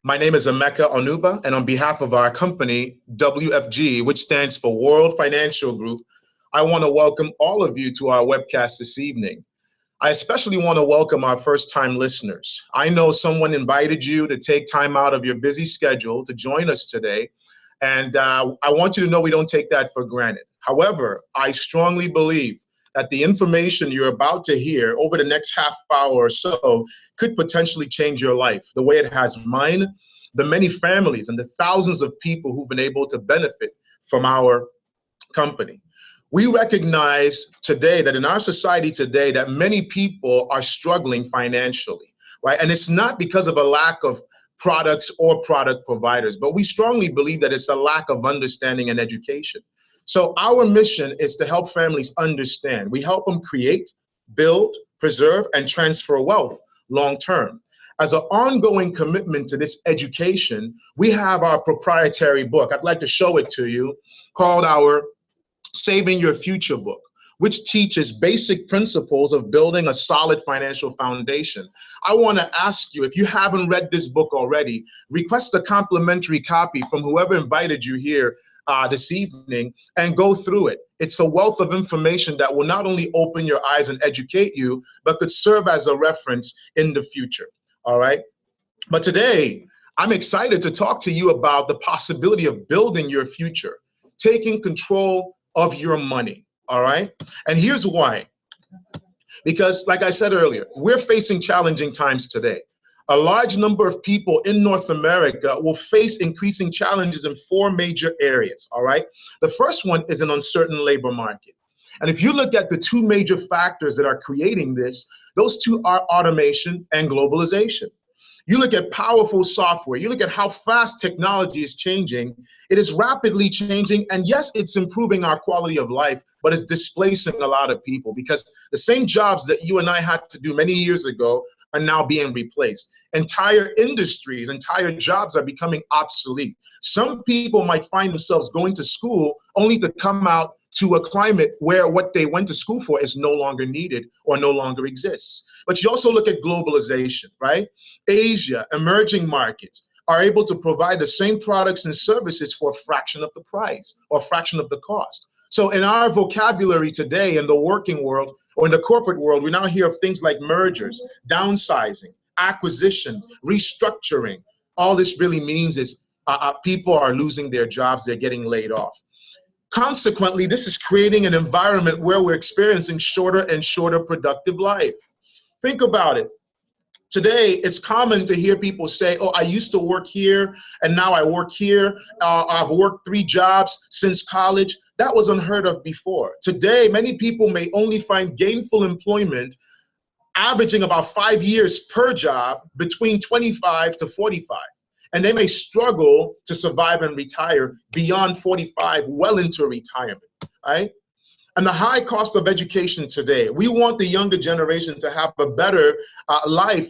My name is Emeka Onuba, and on behalf of our company, WFG, which stands for World Financial Group, I want to welcome all of you to our webcast this evening. I especially want to welcome our first-time listeners. I know someone invited you to take time out of your busy schedule to join us today, and I want you to know we don't take that for granted. However, I strongly believe that the information you're about to hear over the next half hour or so could potentially change your life the way it has mine, the many families and the thousands of people who've been able to benefit from our company. We recognize today that in our society today that many people are struggling financially, right? And it's not because of a lack of products or product providers, but we strongly believe that it's a lack of understanding and education. So our mission is to help families understand. We help them create, build, preserve, and transfer wealth long term. As an ongoing commitment to this education, we have our proprietary book. I'd like to show it to you, called our Saving Your Future book, which teaches basic principles of building a solid financial foundation. I want to ask you, if you haven't read this book already, request a complimentary copy from whoever invited you here this evening and go through it. It's a wealth of information that will not only open your eyes and educate you, but could serve as a reference in the future, all right? But today, I'm excited to talk to you about the possibility of building your future, taking control of your money, all right? And here's why. Because like I said earlier, we're facing challenging times today. A large number of people in North America will face increasing challenges in four major areas, all right? The first one is an uncertain labor market. And if you look at the two major factors that are creating this, those two are automation and globalization. You look at powerful software, you look at how fast technology is changing, it is rapidly changing, and yes, it's improving our quality of life, but it's displacing a lot of people because the same jobs that you and I had to do many years ago are now being replaced. Entire industries, entire jobs are becoming obsolete. Some people might find themselves going to school only to come out to a climate where what they went to school for is no longer needed or no longer exists. But you also look at globalization, right? Asia, emerging markets are able to provide the same products and services for a fraction of the price or a fraction of the cost. So in our vocabulary today in the working world or in the corporate world, we now hear of things like mergers, downsizing, acquisition, restructuring. All this really means is people are losing their jobs, they're getting laid off. Consequently, this is creating an environment where we're experiencing shorter and shorter productive life. Think about it. Today, it's common to hear people say, oh, I used to work here and now I work here. I've worked 3 jobs since college. That was unheard of before. Today, many people may only find gainful employment averaging about 5 years per job between 25 to 45. And they may struggle to survive and retire beyond 45, well into retirement, right? And the high cost of education today, we want the younger generation to have a better life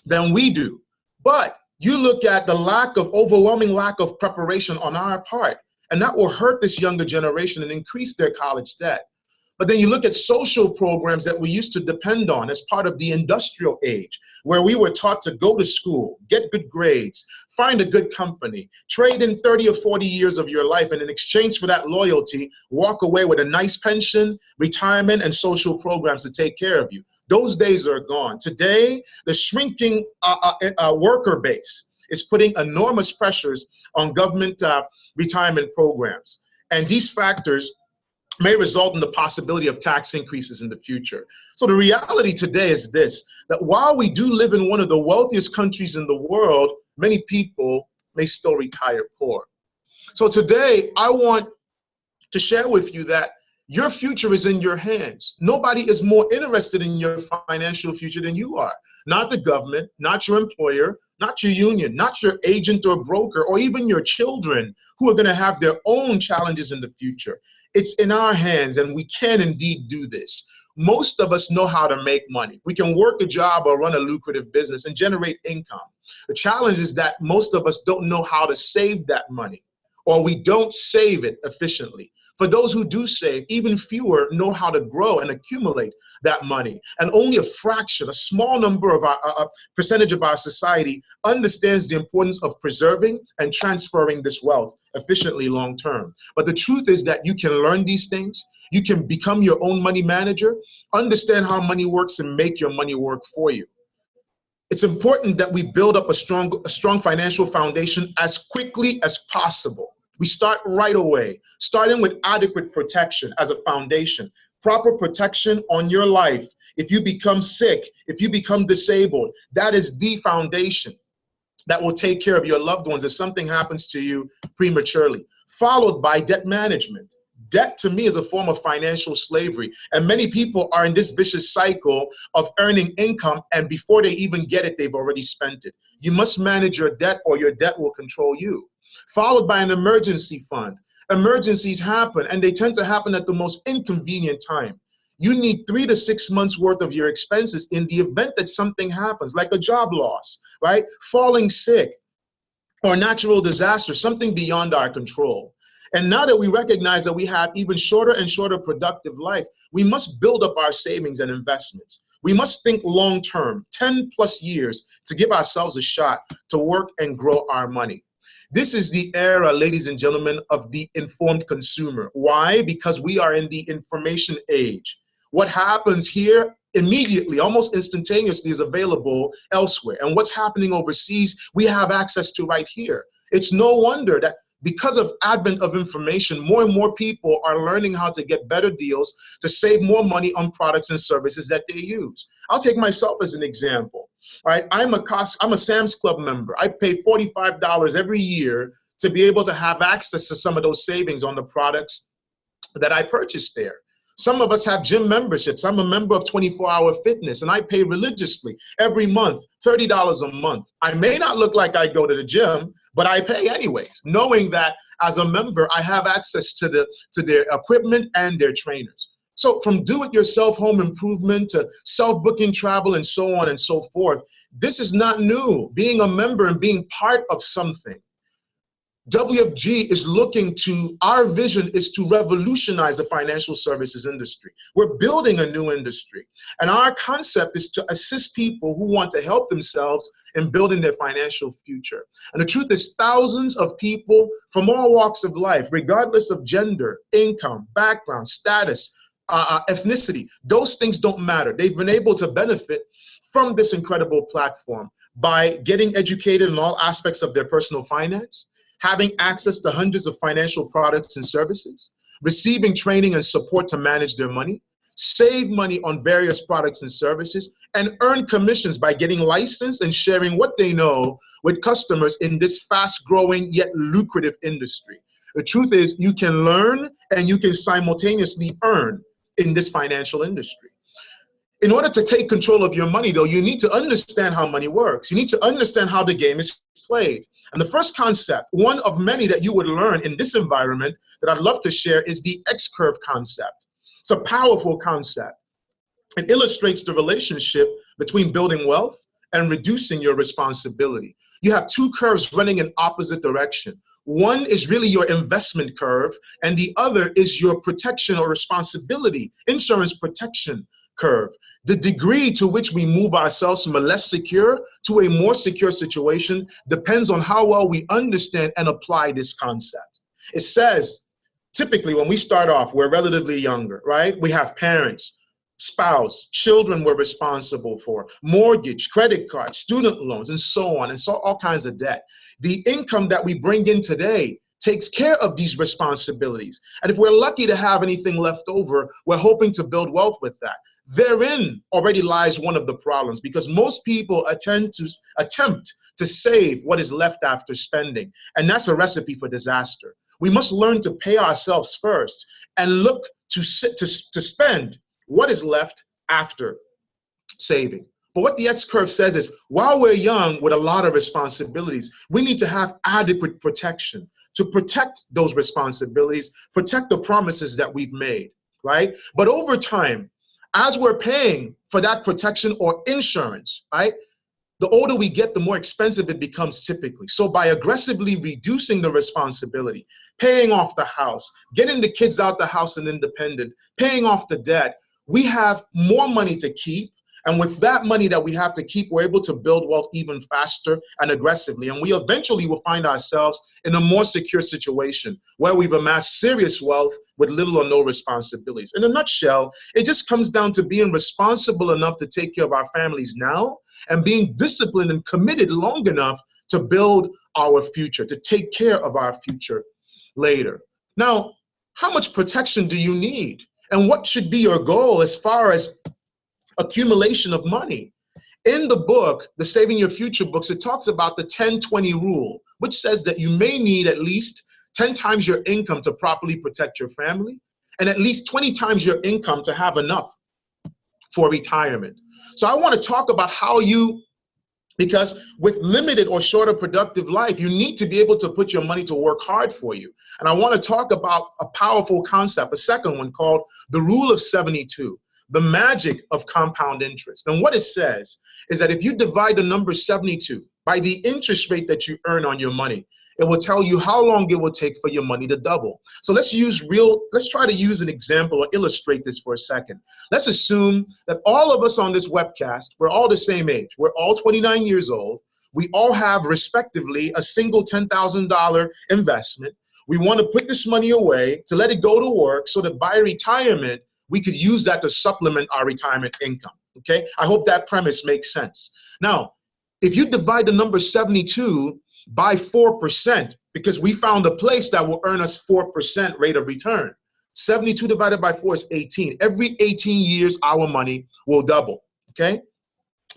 than we do. But you look at the overwhelming lack of preparation on our part, and that will hurt this younger generation and increase their college debt. But then you look at social programs that we used to depend on as part of the industrial age, where we were taught to go to school, get good grades, find a good company, trade in 30 or 40 years of your life, and in exchange for that loyalty, walk away with a nice pension, retirement, and social programs to take care of you. Those days are gone. Today, the shrinking worker base is putting enormous pressures on government retirement programs. And these factors may result in the possibility of tax increases in the future. So the reality today is this, that while we do live in one of the wealthiest countries in the world, many people may still retire poor. So today, I want to share with you that your future is in your hands. Nobody is more interested in your financial future than you are. Not the government, not your employer, not your union, not your agent or broker, or even your children who are going to have their own challenges in the future. It's in our hands, and we can indeed do this. Most of us know how to make money. We can work a job or run a lucrative business and generate income. The challenge is that most of us don't know how to save that money, or we don't save it efficiently. For those who do save, even fewer know how to grow and accumulate that money. And only a fraction, a small number of our percentage of our society understands the importance of preserving and transferring this wealth efficiently long term. But the truth is that you can learn these things. You can become your own money manager, understand how money works, and make your money work for you. It's important that we build up a strong financial foundation as quickly as possible. We start right away, starting with adequate protection as a foundation, proper protection on your life. If you become sick, if you become disabled, that is the foundation that will take care of your loved ones if something happens to you prematurely, followed by debt management. Debt to me is a form of financial slavery, and many people are in this vicious cycle of earning income, and before they even get it, they've already spent it. You must manage your debt or your debt will control you. Followed by an emergency fund. Emergencies happen, and they tend to happen at the most inconvenient time. You need 3 to 6 months worth of your expenses in the event that something happens, like a job loss, right? Falling sick, or natural disaster, something beyond our control. And now that we recognize that we have even shorter and shorter productive life, we must build up our savings and investments. We must think long term, 10 plus years, to give ourselves a shot to work and grow our money. This is the era, ladies and gentlemen, of the informed consumer. Why? Because we are in the information age. What happens here immediately, almost instantaneously, is available elsewhere. And what's happening overseas, we have access to right here. It's no wonder that because of advent of information, more and more people are learning how to get better deals to save more money on products and services that they use. I'll take myself as an example. All right, I'm a Sam's Club member. I pay $45 every year to be able to have access to some of those savings on the products that I purchased there. Some of us have gym memberships. I'm a member of 24-Hour Fitness, and I pay religiously every month, $30 a month. I may not look like I go to the gym, but I pay anyways, knowing that as a member, I have access to their equipment and their trainers. So from do-it-yourself home improvement to self-booking travel and so on and so forth, this is not new. Being a member and being part of something. WFG is looking to, our vision is to revolutionize the financial services industry. We're building a new industry. And our concept is to assist people who want to help themselves in building their financial future. And the truth is, thousands of people from all walks of life, regardless of gender, income, background, status, ethnicity, those things don't matter. They've been able to benefit from this incredible platform by getting educated in all aspects of their personal finance, having access to hundreds of financial products and services, receiving training and support to manage their money, save money on various products and services, and earn commissions by getting licensed and sharing what they know with customers in this fast-growing yet lucrative industry. The truth is, you can learn and you can simultaneously earn in this financial industry. In order to take control of your money, though, you need to understand how money works. You need to understand how the game is played. And the first concept, one of many that you would learn in this environment that I'd love to share, is the X-curve concept. It's a powerful concept. It illustrates the relationship between building wealth and reducing your responsibility. You have two curves running in opposite direction. One is really your investment curve, and the other is your protection or responsibility, insurance protection curve. The degree to which we move ourselves from a less secure to a more secure situation depends on how well we understand and apply this concept. It says, typically when we start off, we're relatively younger, right? We have parents, spouse, children we're responsible for, mortgage, credit card, student loans, and so on, and so all kinds of debt. The income that we bring in today takes care of these responsibilities. And if we're lucky to have anything left over, we're hoping to build wealth with that. Therein already lies one of the problems, because most people attempt to save what is left after spending, and that's a recipe for disaster. We must learn to pay ourselves first and look to spend what is left after saving. But what the X-curve says is, while we're young with a lot of responsibilities, we need to have adequate protection to protect those responsibilities, protect the promises that we've made, right? But over time, as we're paying for that protection or insurance, right, The older we get, the more expensive it becomes typically. So by aggressively reducing the responsibility, paying off the house, getting the kids out the house and independent, paying off the debt, we have more money to keep. And with that money that we have to keep, we're able to build wealth even faster and aggressively. And we eventually will find ourselves in a more secure situation where we've amassed serious wealth with little or no responsibilities. In a nutshell, it just comes down to being responsible enough to take care of our families now and being disciplined and committed long enough to build our future, to take care of our future later. Now, how much protection do you need? And what should be your goal as far as accumulation of money? In the book, the Saving Your Future books, it talks about the 10-20 rule, which says that you may need at least 10 times your income to properly protect your family, and at least 20 times your income to have enough for retirement. So I want to talk about how because with limited or shorter productive life, you need to be able to put your money to work hard for you. And I want to talk about a powerful concept, a second one called the Rule of 72. The magic of compound interest. And what it says is that if you divide the number 72 by the interest rate that you earn on your money, it will tell you how long it will take for your money to double. So let's try to use an example or illustrate this for a second. Let's assume that all of us on this webcast, we're all the same age. We're all 29 years old. We all have respectively a single $10,000 investment. We want to put this money away to let it go to work so that by retirement, we could use that to supplement our retirement income, okay? I hope that premise makes sense. Now, if you divide the number 72 by 4%, because we found a place that will earn us 4% rate of return, 72 divided by 4 is 18. Every 18 years, our money will double, okay?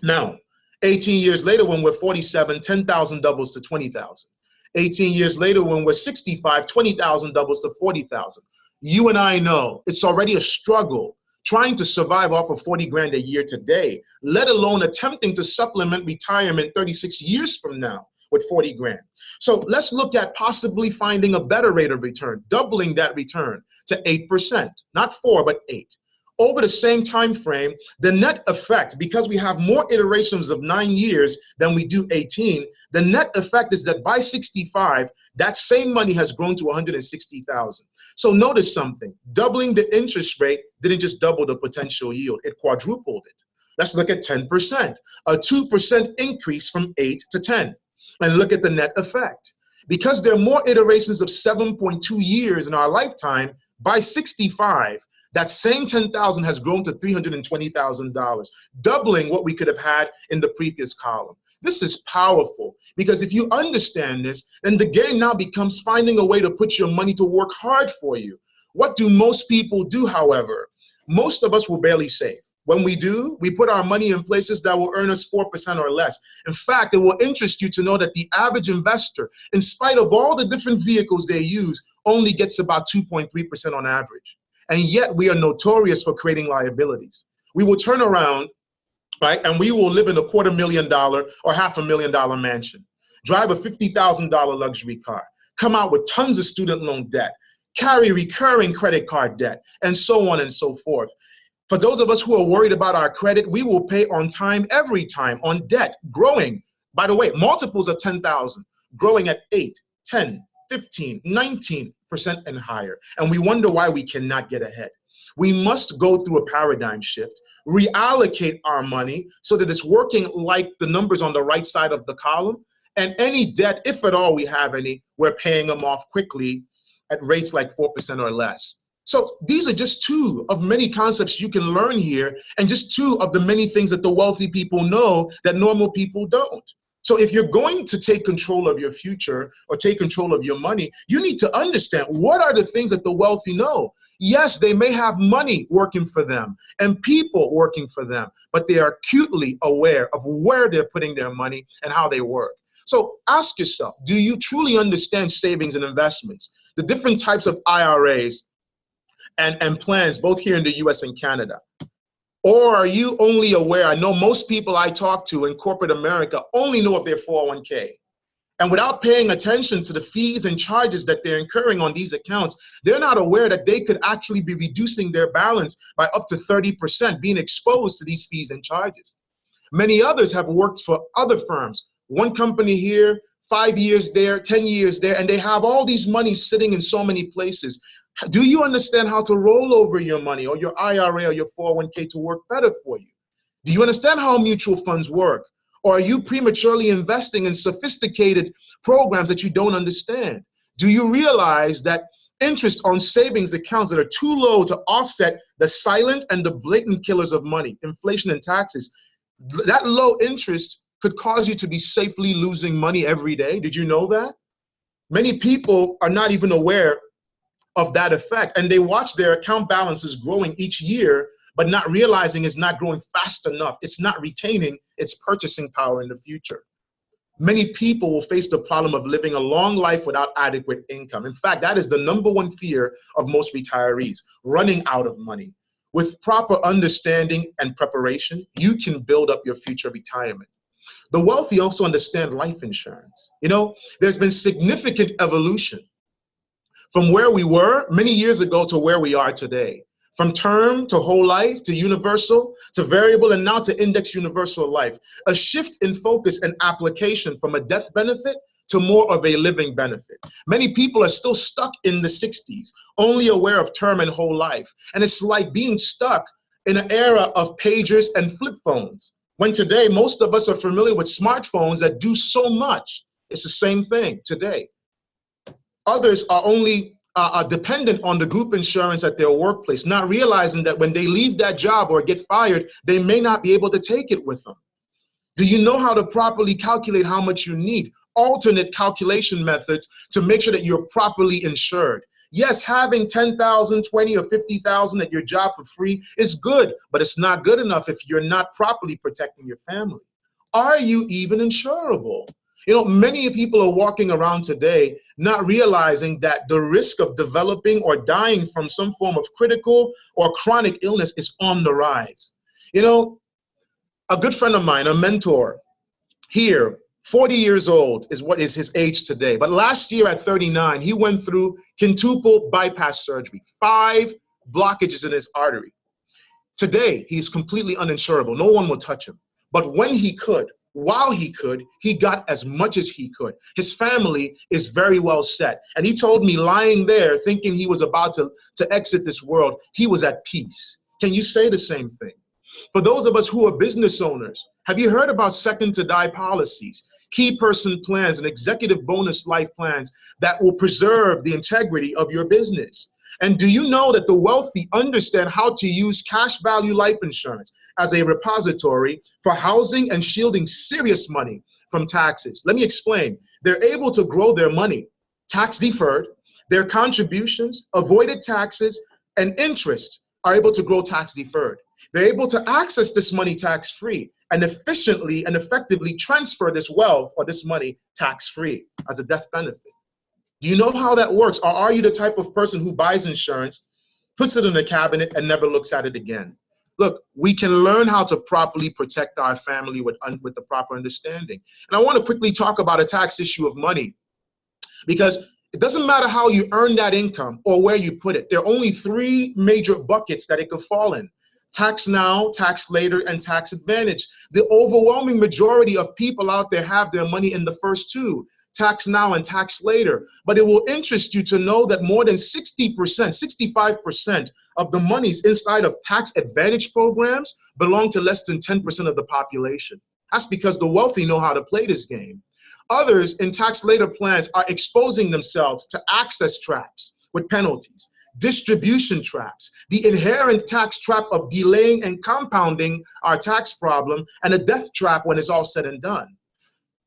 Now, 18 years later, when we're 47, 10,000 doubles to 20,000. 18 years later, when we're 65, 20,000 doubles to 40,000. You and I know it's already a struggle trying to survive off of 40 grand a year today, let alone attempting to supplement retirement 36 years from now with 40 grand. So let's look at possibly finding a better rate of return, doubling that return to 8%, not 4, but 8. Over the same time frame, the net effect, because we have more iterations of 9 years than we do 18, the net effect is that by 65, that same money has grown to 160,000. So notice something, doubling the interest rate didn't just double the potential yield, it quadrupled it. Let's look at 10%, a 2% increase from 8 to 10. And look at the net effect. Because there are more iterations of 7.2 years in our lifetime, by 65, that same 10,000 has grown to $320,000, doubling what we could have had in the previous column. This is powerful because if you understand this, then the game now becomes finding a way to put your money to work hard for you. What do most people do, however? Most of us will barely save. When we do, we put our money in places that will earn us 4% or less. In fact, it will interest you to know that the average investor, in spite of all the different vehicles they use, only gets about 2.3% on average. And yet we are notorious for creating liabilities. We will turn around, right, and we will live in a $250,000 or $500,000 mansion, drive a $50,000 luxury car, come out with tons of student loan debt, carry recurring credit card debt, and so on and so forth. For those of us who are worried about our credit, we will pay on time every time on debt, growing. By the way, multiples of 10,000, growing at 8, 10, 15, 19% and higher. And we wonder why we cannot get ahead. We must go through a paradigm shift, reallocate our money so that it's working like the numbers on the right side of the column. And any debt, if at all we have any, we're paying them off quickly at rates like 4% or less. So these are just two of many concepts you can learn here, and just two of the many things that the wealthy people know that normal people don't. So if you're going to take control of your future or take control of your money, you need to understand what are the things that the wealthy know. Yes, they may have money working for them and people working for them, but they are acutely aware of where they're putting their money and how they work. So ask yourself, do you truly understand savings and investments, the different types of IRAs and plans, both here in the US and Canada? Or are you only aware, I know most people I talk to in corporate America only know of their 401k. And without paying attention to the fees and charges that they're incurring on these accounts, they're not aware that they could actually be reducing their balance by up to 30%, being exposed to these fees and charges. Many others have worked for other firms. One company here, 5 years there, 10 years there, and they have all these money sitting in so many places. Do you understand how to roll over your money or your IRA or your 401k to work better for you? Do you understand how mutual funds work? Or are you prematurely investing in sophisticated programs that you don't understand? Do you realize that interest on savings accounts that are too low to offset the silent and the blatant killers of money, inflation and taxes, that low interest could cause you to be safely losing money every day? Did you know that? Many people are not even aware of that effect, and they watch their account balances growing each year, but not realizing it's not growing fast enough. It's not retaining its purchasing power in the future. Many people will face the problem of living a long life without adequate income. In fact, that is the #1 fear of most retirees, running out of money. With proper understanding and preparation, you can build up your future retirement. The wealthy also understand life insurance. You know, there's been significant evolution from where we were many years ago to where we are today. From term to whole life to universal to variable and now to index universal life. A shift in focus and application from a death benefit to more of a living benefit. Many people are still stuck in the 60s, only aware of term and whole life. And it's like being stuck in an era of pagers and flip phones, when today most of us are familiar with smartphones that do so much. It's the same thing today. Others are only dependent on the group insurance at their workplace, not realizing that when they leave that job or get fired, they may not be able to take it with them. Do you know how to properly calculate how much you need? Alternate calculation methods to make sure that you're properly insured. Yes, having 10,000, 20 or 50,000 at your job for free is good, but it's not good enough if you're not properly protecting your family. Are you even insurable? You know, many people are walking around today not realizing that the risk of developing or dying from some form of critical or chronic illness is on the rise. You know, a good friend of mine, a mentor here, 40 years old is what is his age today. But last year at 39, he went through quintuple bypass surgery, 5 blockages in his artery. Today, he's completely uninsurable. No one will touch him. But when he could, while he could, he got as much as he could. His family is very well set. And he told me lying there, thinking he was about to exit this world, he was at peace. Can you say the same thing? For those of us who are business owners, have you heard about second to die policies, key person plans, and executive bonus life plans that will preserve the integrity of your business? And do you know that the wealthy understand how to use cash value life insurance as a repository for housing and shielding serious money from taxes? Let me explain. They're able to grow their money, tax deferred, their contributions, avoided taxes, and interest are able to grow tax deferred. They're able to access this money tax free and efficiently and effectively transfer this wealth or this money tax free as a death benefit. Do you know how that works? Or are you the type of person who buys insurance, puts it in a cabinet, and never looks at it again? Look, we can learn how to properly protect our family with the proper understanding. And I want to quickly talk about a tax issue of money, because it doesn't matter how you earn that income or where you put it. There are only 3 major buckets that it could fall in: tax now, tax later, and tax advantage. The overwhelming majority of people out there have their money in the first 2, tax now and tax later. But it will interest you to know that more than 60%, 65% of the monies inside of tax advantage programs belong to less than 10% of the population. That's because the wealthy know how to play this game. Others in tax later plans are exposing themselves to access traps with penalties, distribution traps, the inherent tax trap of delaying and compounding our tax problem, and a death trap when it's all said and done.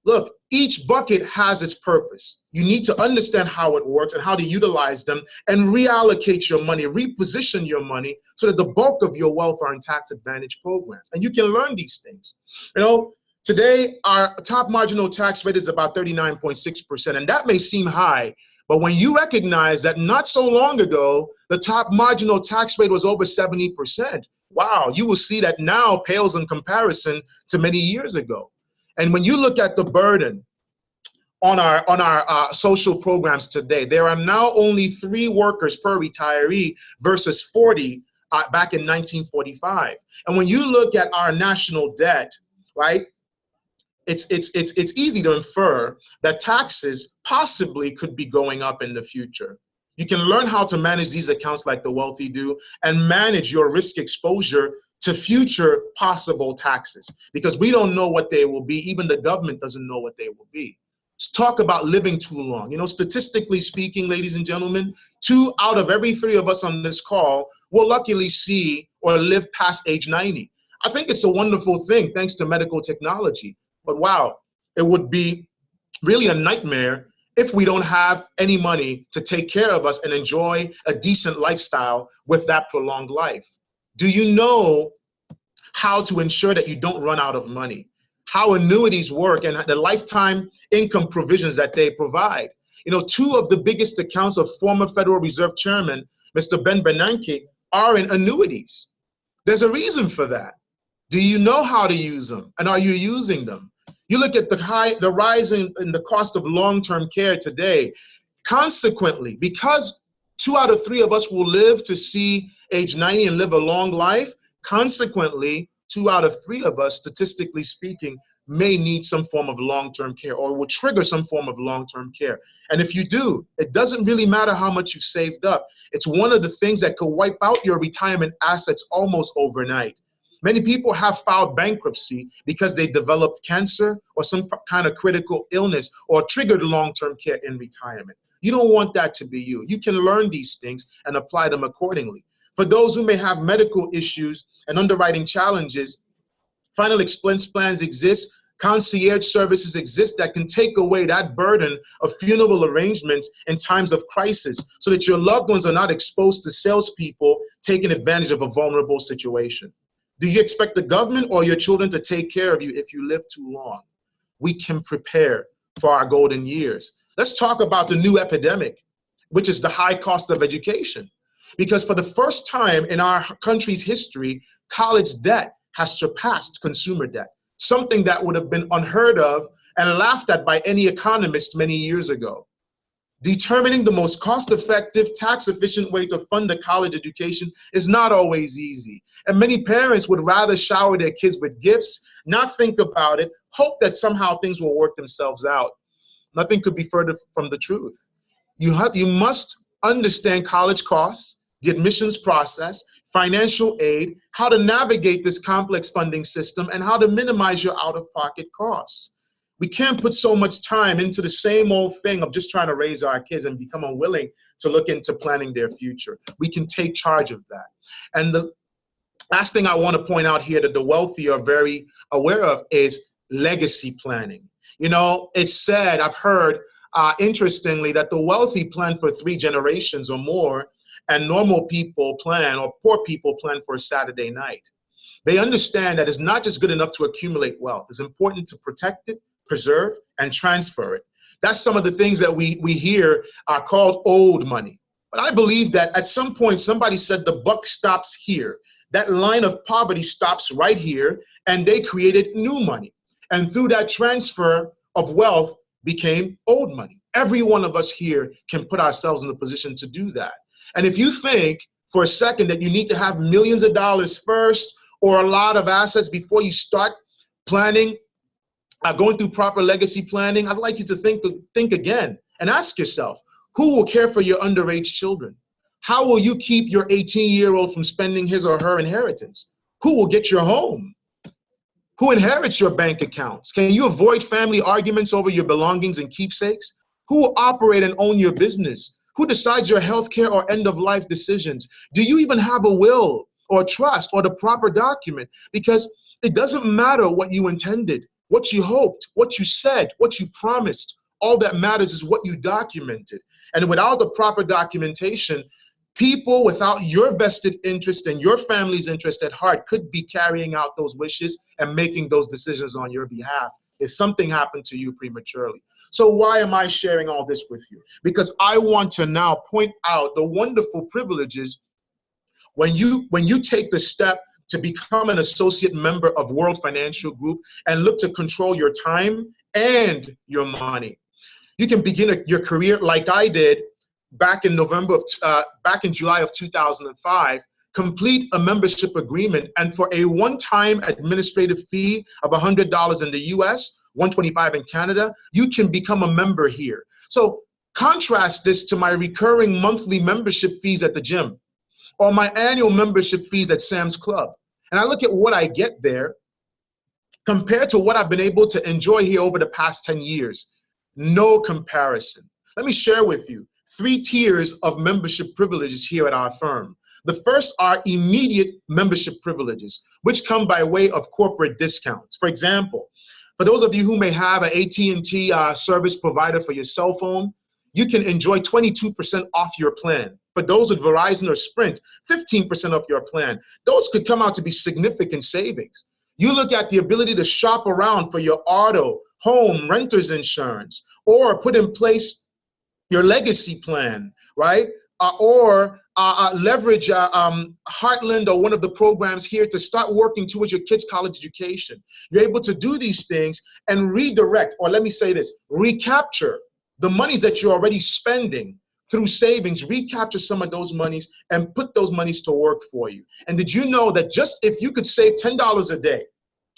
Look, each bucket has its purpose. You need to understand how it works and how to utilize them and reallocate your money, reposition your money so that the bulk of your wealth are in tax advantage programs. And you can learn these things. You know, today our top marginal tax rate is about 39.6%, and that may seem high, but when you recognize that not so long ago, the top marginal tax rate was over 70%, wow, you will see that now pales in comparison to many years ago. And when you look at the burden on our social programs today, there are now only 3 workers per retiree versus 40 back in 1945. And when you look at our national debt, right? It's easy to infer that taxes possibly could be going up in the future. You can learn how to manage these accounts like the wealthy do and manage your risk exposure to future possible taxes, because we don't know what they will be. Even the government doesn't know what they will be. Let's talk about living too long. You know, statistically speaking, ladies and gentlemen, 2 out of every 3 of us on this call will luckily see or live past age 90. I think it's a wonderful thing thanks to medical technology. But wow, it would be really a nightmare if we don't have any money to take care of us and enjoy a decent lifestyle with that prolonged life. Do you know how to ensure that you don't run out of money? How annuities work and the lifetime income provisions that they provide. You know, 2 of the biggest accounts of former Federal Reserve Chairman, Mr. Ben Bernanke, are in annuities. There's a reason for that. Do you know how to use them? And are you using them? You look at the rise in the cost of long-term care today. Consequently, because 2 out of 3 of us will live to see age 90 and live a long life, consequently, 2 out of 3 of us, statistically speaking, may need some form of long-term care or will trigger some form of long-term care. And if you do, it doesn't really matter how much you've saved up. It's one of the things that could wipe out your retirement assets almost overnight. Many people have filed bankruptcy because they developed cancer or some kind of critical illness or triggered long-term care in retirement. You don't want that to be you. You can learn these things and apply them accordingly. For those who may have medical issues and underwriting challenges, final expense plans exist. Concierge services exist that can take away that burden of funeral arrangements in times of crisis so that your loved ones are not exposed to salespeople taking advantage of a vulnerable situation. Do you expect the government or your children to take care of you if you live too long? We can prepare for our golden years. Let's talk about the new epidemic, which is the high cost of education. Because for the first time in our country's history, college debt has surpassed consumer debt, something that would have been unheard of and laughed at by any economist many years ago. Determining the most cost-effective, tax-efficient way to fund a college education is not always easy. And many parents would rather shower their kids with gifts, not think about it, hope that somehow things will work themselves out. Nothing could be further from the truth. You must understand college costs, the admissions process, financial aid, how to navigate this complex funding system, and how to minimize your out-of-pocket costs. We can't put so much time into the same old thing of just trying to raise our kids and become unwilling to look into planning their future. We can take charge of that. And the last thing I want to point out here that the wealthy are very aware of is legacy planning. You know, it's said, I've heard, interestingly, that the wealthy plan for 3 generations or more, and normal people plan, or poor people plan, for a Saturday night. They understand that it's not just good enough to accumulate wealth. It's important to protect it, preserve, and transfer it. That's some of the things that we hear are called old money. But I believe that at some point somebody said the buck stops here. That line of poverty stops right here, and they created new money. And through that transfer of wealth became old money. Every one of us here can put ourselves in a position to do that. And if you think for a second that you need to have millions of dollars first or a lot of assets before you start planning, going through proper legacy planning, I'd like you to think again and ask yourself, who will care for your underage children? How will you keep your 18-year-old from spending his or her inheritance? Who will get your home? Who inherits your bank accounts? Can you avoid family arguments over your belongings and keepsakes? Who will operate and own your business? Who decides your healthcare or end-of-life decisions? Do you even have a will or trust or the proper document? Because it doesn't matter what you intended, what you hoped, what you said, what you promised. All that matters is what you documented. And without the proper documentation, people without your vested interest and your family's interest at heart could be carrying out those wishes and making those decisions on your behalf if something happened to you prematurely. So why am I sharing all this with you? Because I want to now point out the wonderful privileges when you take the step to become an associate member of World Financial Group and look to control your time and your money. You can begin your career like I did back in July of 2005, complete a membership agreement, and for a one-time administrative fee of $100 in the US, $125 in Canada, you can become a member here. So contrast this to my recurring monthly membership fees at the gym or my annual membership fees at Sam's Club. And I look at what I get there compared to what I've been able to enjoy here over the past 10 years. No comparison. Let me share with you 3 tiers of membership privileges here at our firm. The first are immediate membership privileges, which come by way of corporate discounts. For example, for those of you who may have an AT&T service provider for your cell phone, you can enjoy 22% off your plan. For those with Verizon or Sprint, 15% off your plan. Those could come out to be significant savings. You look at the ability to shop around for your auto, home, renter's insurance, or put in place your legacy plan, right? Or leverage Heartland or one of the programs here to start working towards your kids' college education. You're able to do these things and redirect, or let me say this, recapture the monies that you're already spending through savings, recapture some of those monies and put those monies to work for you. And did you know that just if you could save $10 a day,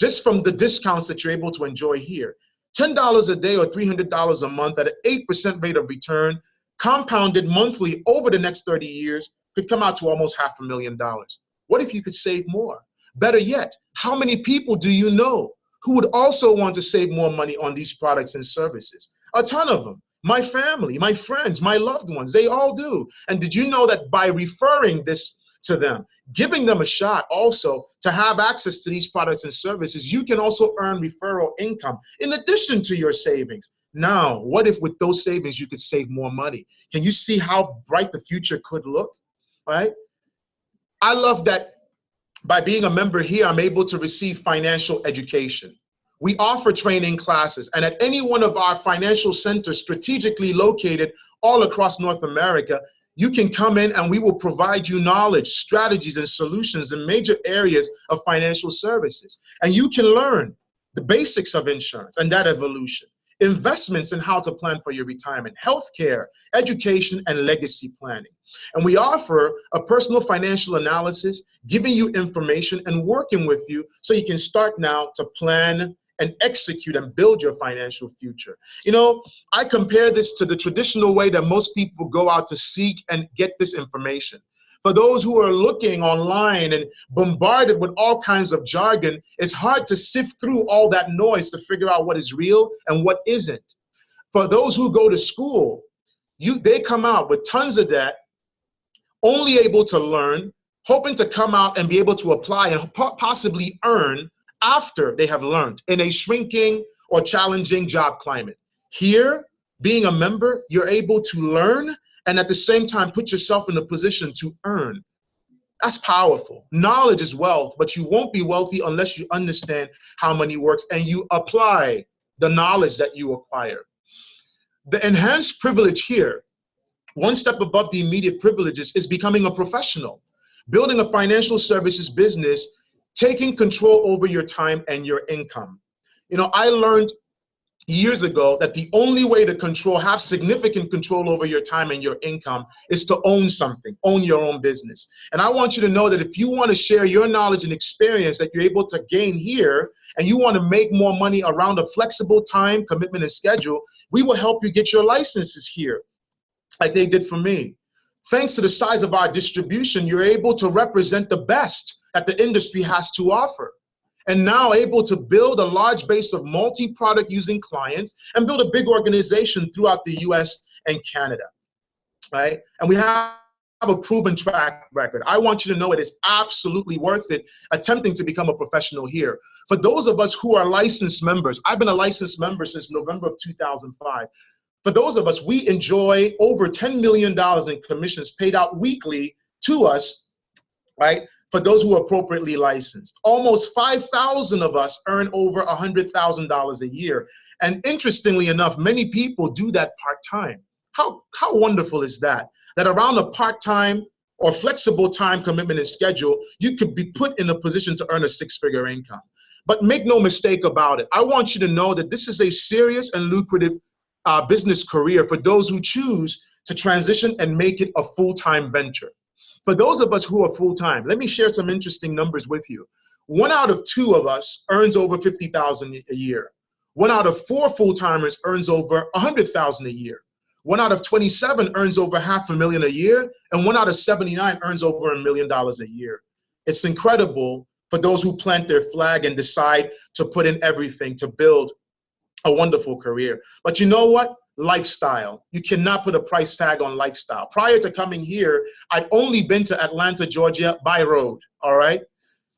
just from the discounts that you're able to enjoy here, $10 a day or $300 a month at an 8% rate of return, compounded monthly over the next 30 years, could come out to almost $500,000. What if you could save more? Better yet, how many people do you know who would also want to save more money on these products and services? A ton of them. My family, my friends, my loved ones, they all do. And did you know that by referring this to them, giving them a shot also to have access to these products and services, you can also earn referral income in addition to your savings? Now, what if with those savings you could save more money? Can you see how bright the future could look, right? I love that by being a member here, I'm able to receive financial education. We offer training classes, and at any one of our financial centers strategically located all across North America, you can come in and we will provide you knowledge, strategies, and solutions in major areas of financial services. And you can learn the basics of insurance and that evolution, investments and how to plan for your retirement, healthcare, education, and legacy planning. And we offer a personal financial analysis, giving you information and working with you so you can start now to plan and execute and build your financial future. You know, I compare this to the traditional way that most people go out to seek and get this information. For those who are looking online and bombarded with all kinds of jargon, it's hard to sift through all that noise to figure out what is real and what isn't. For those who go to school, they come out with tons of debt, only able to learn, hoping to come out and be able to apply and possibly earn after they have learned in a shrinking or challenging job climate. Here, being a member, you're able to learn and at the same time put yourself in a position to earn. That's powerful. Knowledge is wealth, but you won't be wealthy unless you understand how money works and you apply the knowledge that you acquire. The enhanced privilege here, one step above the immediate privileges, is becoming a professional, building a financial services business, taking control over your time and your income. You know, I learned years ago that the only way to have significant control over your time and your income is to own something, own your own business. And I want you to know that if you want to share your knowledge and experience that you're able to gain here, and you want to make more money around a flexible time, commitment, and schedule, we will help you get your licenses here, like they did for me. Thanks to the size of our distribution, you're able to represent the best that the industry has to offer. And now able to build a large base of multi-product using clients and build a big organization throughout the US and Canada, right? And we have a proven track record. I want you to know it is absolutely worth it attempting to become a professional here. For those of us who are licensed members, I've been a licensed member since November of 2005. For those of us, we enjoy over $10 million in commissions paid out weekly to us, right? For those who are appropriately licensed. Almost 5,000 of us earn over $100,000 a year. And interestingly enough, many people do that part-time. How wonderful is that? That around a part-time or flexible time commitment and schedule, you could be put in a position to earn a six-figure income. But make no mistake about it. I want you to know that this is a serious and lucrative business career for those who choose to transition and make it a full-time venture. For those of us who are full-time, let me share some interesting numbers with you. 1 out of 2 of us earns over $50,000 a year. 1 out of 4 full-timers earns over $100,000 a year. 1 out of 27 earns over $500,000 a year, and 1 out of 79 earns over $1 million a year. It's incredible for those who plant their flag and decide to put in everything to build a wonderful career. But you know what? Lifestyle. You cannot put a price tag on lifestyle. Prior to coming here, I'd only been to Atlanta, Georgia by road, all right?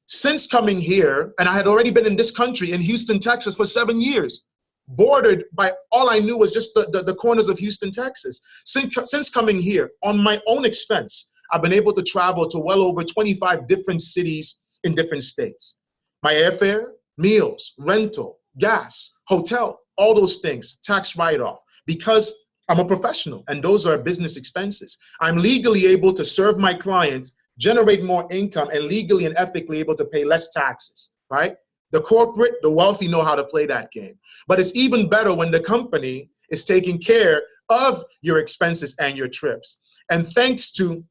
Since coming here, and I had already been in this country, in Houston, Texas for 7 years, bordered by, all I knew was just the corners of Houston, Texas. Since coming here, on my own expense, I've been able to travel to well over 25 different cities in different states. My airfare, meals, rental, gas, hotel, all those things, tax write-off, because I'm a professional and those are business expenses. I'm legally able to serve my clients, generate more income, and legally and ethically able to pay less taxes, right? The corporate, the wealthy know how to play that game. But it's even better when the company is taking care of your expenses and your trips. And thanks to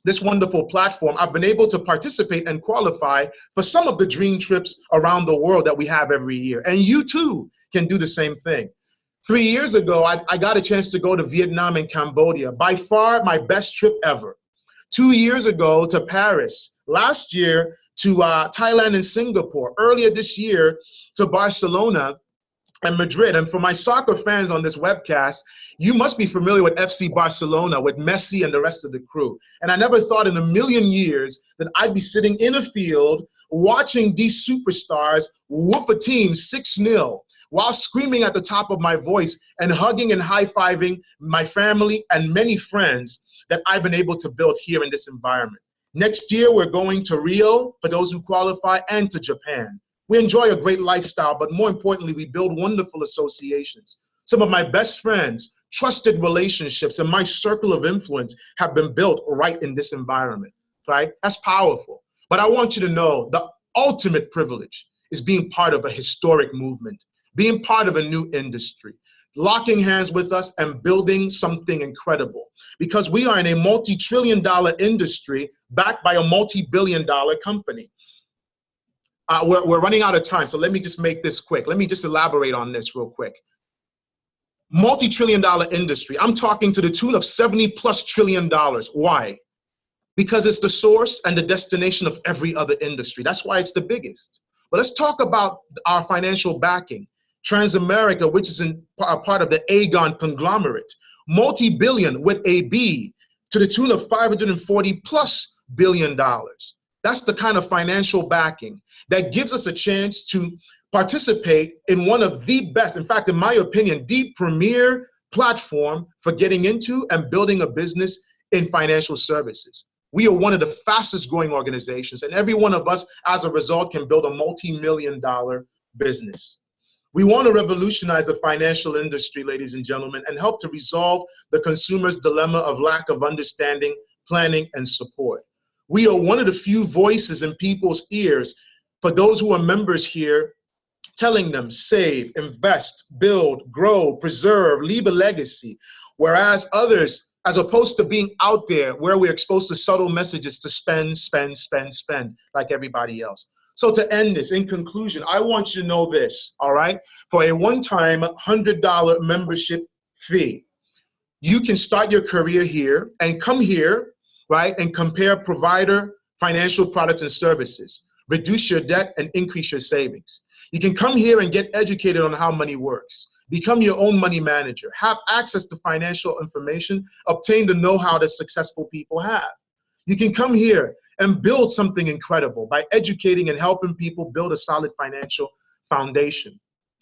this wonderful platform, I've been able to participate and qualify for some of the dream trips around the world that we have every year. And you too can do the same thing. 3 years ago, I got a chance to go to Vietnam and Cambodia, by far my best trip ever. 2 years ago to Paris, last year to Thailand and Singapore, earlier this year to Barcelona and Madrid. And for my soccer fans on this webcast, you must be familiar with FC Barcelona, with Messi and the rest of the crew. And I never thought in a million years that I'd be sitting in a field watching these superstars whoop a team 6-0 while screaming at the top of my voice and hugging and high-fiving my family and many friends that I've been able to build here in this environment. Next year, we're going to Rio, for those who qualify, and to Japan. We enjoy a great lifestyle, but more importantly, we build wonderful associations. Some of my best friends, trusted relationships, and my circle of influence have been built right in this environment, right? That's powerful. But I want you to know the ultimate privilege is being part of a historic movement, being part of a new industry, locking hands with us and building something incredible, because we are in a multi-trillion-dollar industry backed by a multi-billion-dollar company. We're running out of time, so let me just make this quick. Let me just elaborate on this real quick. Multi-trillion-dollar industry. I'm talking to the tune of $70+ trillion. Why? Because it's the source and the destination of every other industry. That's why it's the biggest. But let's talk about our financial backing. Transamerica, which is a part of the Aegon conglomerate, multi-billion with a B, to the tune of $540+ billion. That's the kind of financial backing that gives us a chance to participate in one of the best, in fact, in my opinion, the premier platform for getting into and building a business in financial services. We are one of the fastest growing organizations, and every one of us, as a result, can build a multi-million-dollar business. We want to revolutionize the financial industry, ladies and gentlemen, and help to resolve the consumer's dilemma of lack of understanding, planning, and support. We are one of the few voices in people's ears for those who are members here, telling them save, invest, build, grow, preserve, leave a legacy. Whereas others, as opposed to being out there where we're exposed to subtle messages to spend, spend, spend, spend like everybody else. So to end this, in conclusion, I want you to know this, all right? For a one-time $100 membership fee, you can start your career here and come here, right, and compare provider financial products and services, reduce your debt, and increase your savings. You can come here and get educated on how money works, become your own money manager, have access to financial information, obtain the know-how that successful people have. You can come here and build something incredible by educating and helping people build a solid financial foundation.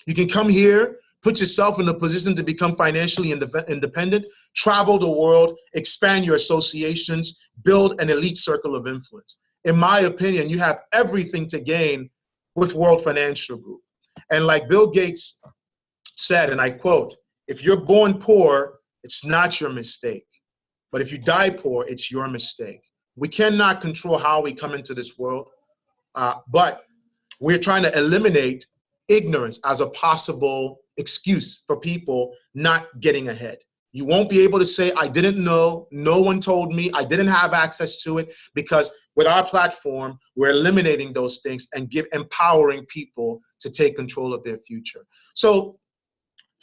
You can come here, put yourself in a position to become financially independent, travel the world, expand your associations, build an elite circle of influence. In my opinion, you have everything to gain with World Financial Group. And like Bill Gates said, and I quote, if you're born poor, it's not your mistake. But if you die poor, it's your mistake. We cannot control how we come into this world, but we're trying to eliminate ignorance as a possible excuse for people not getting ahead. You won't be able to say, I didn't know, no one told me, I didn't have access to it, because with our platform, we're eliminating those things and empowering people to take control of their future. So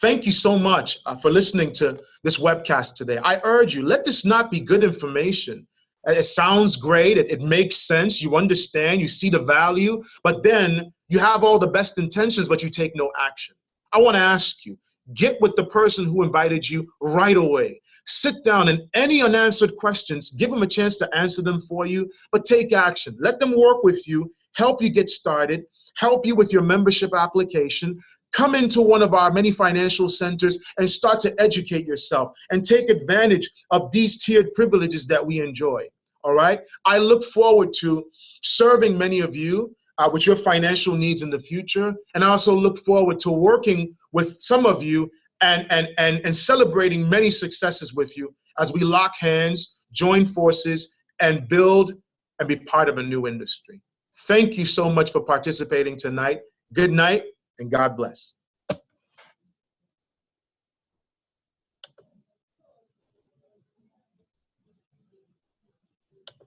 thank you so much for listening to this webcast today. I urge you, let this not be good information. It sounds great, it makes sense, you understand, you see the value, but then you have all the best intentions, but you take no action. I want to ask you, get with the person who invited you right away. Sit down, and any unanswered questions, give them a chance to answer them for you, but take action. Let them work with you, help you get started, help you with your membership application. Come into one of our many financial centers and start to educate yourself and take advantage of these tiered privileges that we enjoy. All right? I look forward to serving many of you with your financial needs in the future. And I also look forward to working with some of you and celebrating many successes with you as we lock hands, join forces, and build and be part of a new industry. Thank you so much for participating tonight. Good night, and God bless.